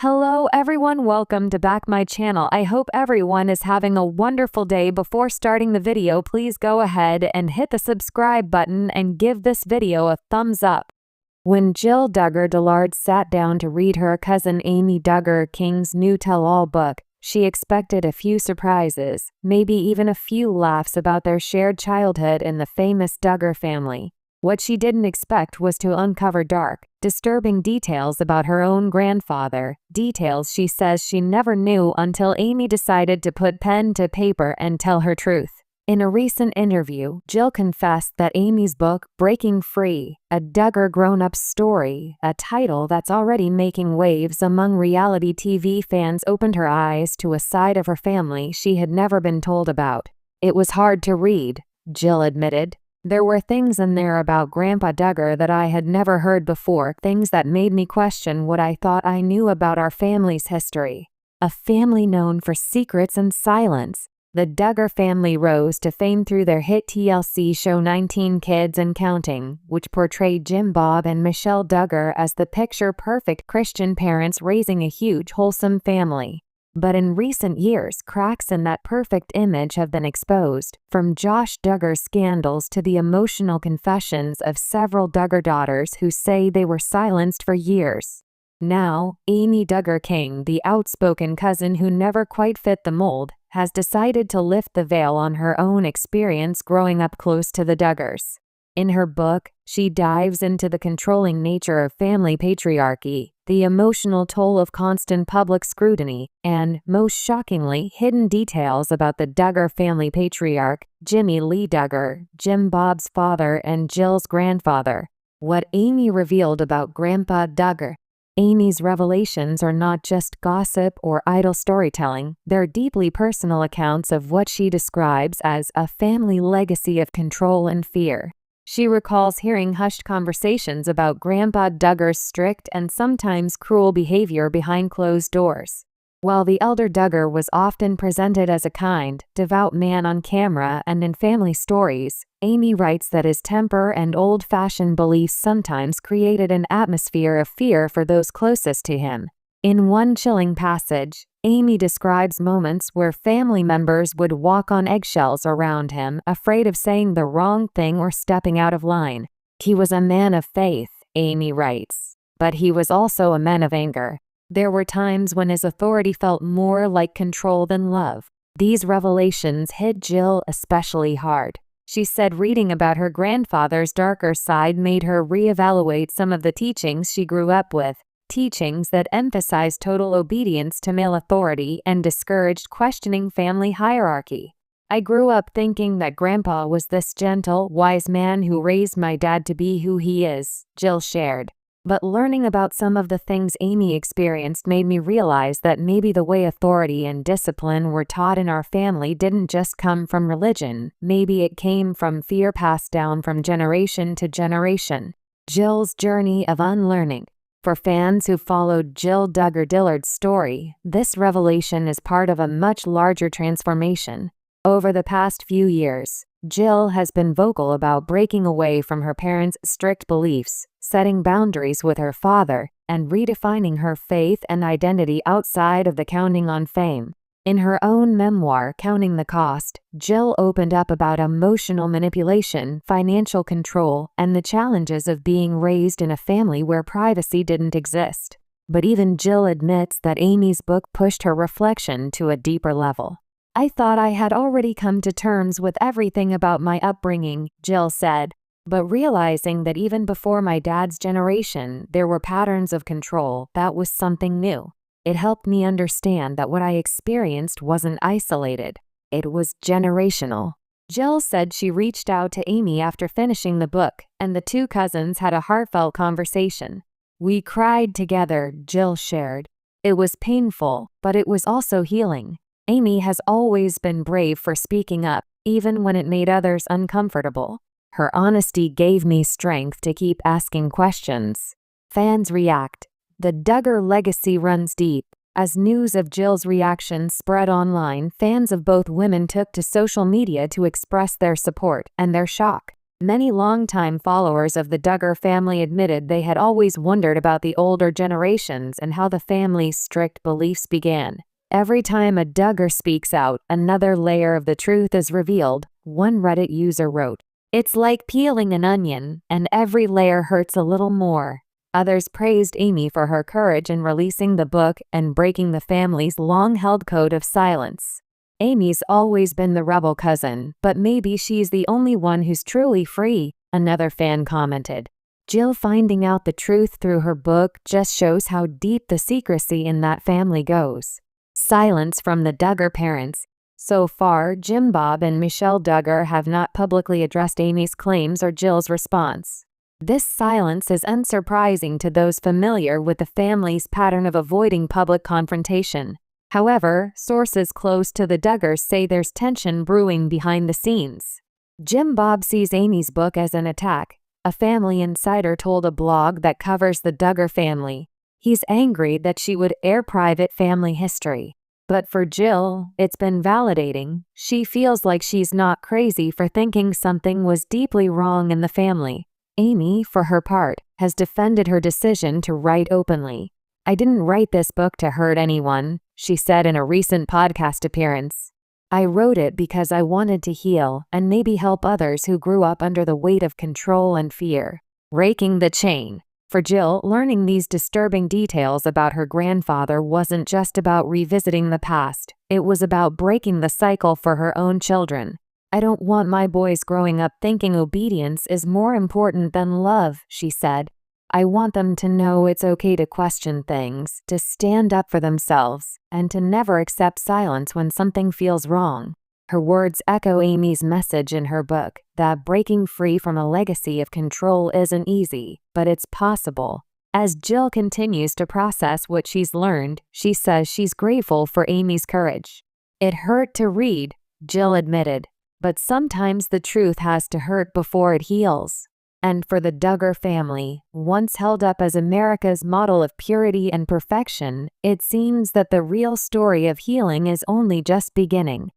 Hello everyone, welcome to back my channel. I hope everyone is having a wonderful day. Before starting the video, please go ahead and hit the subscribe button and give this video a thumbs up. When Jill Duggar Dillard sat down to read her cousin Amy Duggar King's new tell-all book, she expected a few surprises, maybe even a few laughs about their shared childhood in the famous Duggar family. What she didn't expect was to uncover dark, disturbing details about her own grandfather, details she says she never knew until Amy decided to put pen to paper and tell her truth. In a recent interview, Jill confessed that Amy's book, Breaking Free, a Duggar grown-up story, a title that's already making waves among reality TV fans, opened her eyes to a side of her family she had never been told about. It was hard to read, Jill admitted. There were things in there about Grandpa Duggar that I had never heard before, things that made me question what I thought I knew about our family's history. A family known for secrets and silence. The Duggar family rose to fame through their hit TLC show 19 Kids and Counting, which portrayed Jim Bob and Michelle Duggar as the picture-perfect Christian parents raising a huge, wholesome family. But in recent years, cracks in that perfect image have been exposed, from Josh Duggar's scandals to the emotional confessions of several Duggar daughters who say they were silenced for years. Now, Amy Duggar King, the outspoken cousin who never quite fit the mold, has decided to lift the veil on her own experience growing up close to the Duggars. In her book, she dives into the controlling nature of family patriarchy, the emotional toll of constant public scrutiny, and, most shockingly, hidden details about the Duggar family patriarch, Jimmy Lee Duggar, Jim Bob's father and Jill's grandfather. What Amy revealed about Grandpa Duggar. Amy's revelations are not just gossip or idle storytelling, they're deeply personal accounts of what she describes as a family legacy of control and fear. She recalls hearing hushed conversations about Grandpa Duggar's strict and sometimes cruel behavior behind closed doors. While the elder Duggar was often presented as a kind, devout man on camera and in family stories, Amy writes that his temper and old-fashioned beliefs sometimes created an atmosphere of fear for those closest to him. In one chilling passage, Amy describes moments where family members would walk on eggshells around him, afraid of saying the wrong thing or stepping out of line. He was a man of faith, Amy writes, but he was also a man of anger. There were times when his authority felt more like control than love. These revelations hit Jill especially hard. She said reading about her grandfather's darker side made her reevaluate some of the teachings she grew up with. Teachings that emphasized total obedience to male authority and discouraged questioning family hierarchy. I grew up thinking that Grandpa was this gentle, wise man who raised my dad to be who he is, Jill shared. But learning about some of the things Amy experienced made me realize that maybe the way authority and discipline were taught in our family didn't just come from religion, maybe it came from fear passed down from generation to generation. Jill's journey of unlearning. For fans who followed Jill Duggar Dillard's story, this revelation is part of a much larger transformation. Over the past few years, Jill has been vocal about breaking away from her parents' strict beliefs, setting boundaries with her father, and redefining her faith and identity outside of the counting on fame. In her own memoir, Counting the Cost, Jill opened up about emotional manipulation, financial control, and the challenges of being raised in a family where privacy didn't exist. But even Jill admits that Amy's book pushed her reflection to a deeper level. I thought I had already come to terms with everything about my upbringing, Jill said, but realizing that even before my dad's generation, there were patterns of control, that was something new. It helped me understand that what I experienced wasn't isolated. It was generational. Jill said she reached out to Amy after finishing the book, and the two cousins had a heartfelt conversation. We cried together, Jill shared. It was painful, but it was also healing. Amy has always been brave for speaking up, even when it made others uncomfortable. Her honesty gave me strength to keep asking questions. Fans react. The Duggar legacy runs deep. As news of Jill's reaction spread online, fans of both women took to social media to express their support and their shock. Many longtime followers of the Duggar family admitted they had always wondered about the older generations and how the family's strict beliefs began. Every time a Duggar speaks out, another layer of the truth is revealed, one Reddit user wrote. It's like peeling an onion, and every layer hurts a little more. Others praised Amy for her courage in releasing the book and breaking the family's long-held code of silence. Amy's always been the rebel cousin, but maybe she's the only one who's truly free, another fan commented. Jill finding out the truth through her book just shows how deep the secrecy in that family goes. Silence from the Duggar parents. So far, Jim Bob and Michelle Duggar have not publicly addressed Amy's claims or Jill's response. This silence is unsurprising to those familiar with the family's pattern of avoiding public confrontation. However, sources close to the Duggars say there's tension brewing behind the scenes. Jim Bob sees Amy's book as an attack, a family insider told a blog that covers the Duggar family. He's angry that she would air private family history. But for Jill, it's been validating. She feels like she's not crazy for thinking something was deeply wrong in the family. Amy, for her part, has defended her decision to write openly. I didn't write this book to hurt anyone, she said in a recent podcast appearance. I wrote it because I wanted to heal and maybe help others who grew up under the weight of control and fear. Breaking the chain. For Jill, learning these disturbing details about her grandfather wasn't just about revisiting the past, it was about breaking the cycle for her own children. I don't want my boys growing up thinking obedience is more important than love, she said. I want them to know it's okay to question things, to stand up for themselves, and to never accept silence when something feels wrong. Her words echo Amy's message in her book, that breaking free from a legacy of control isn't easy, but it's possible. As Jill continues to process what she's learned, she says she's grateful for Amy's courage. It hurt to read, Jill admitted, but sometimes the truth has to hurt before it heals. And for the Duggar family, once held up as America's model of purity and perfection, it seems that the real story of healing is only just beginning.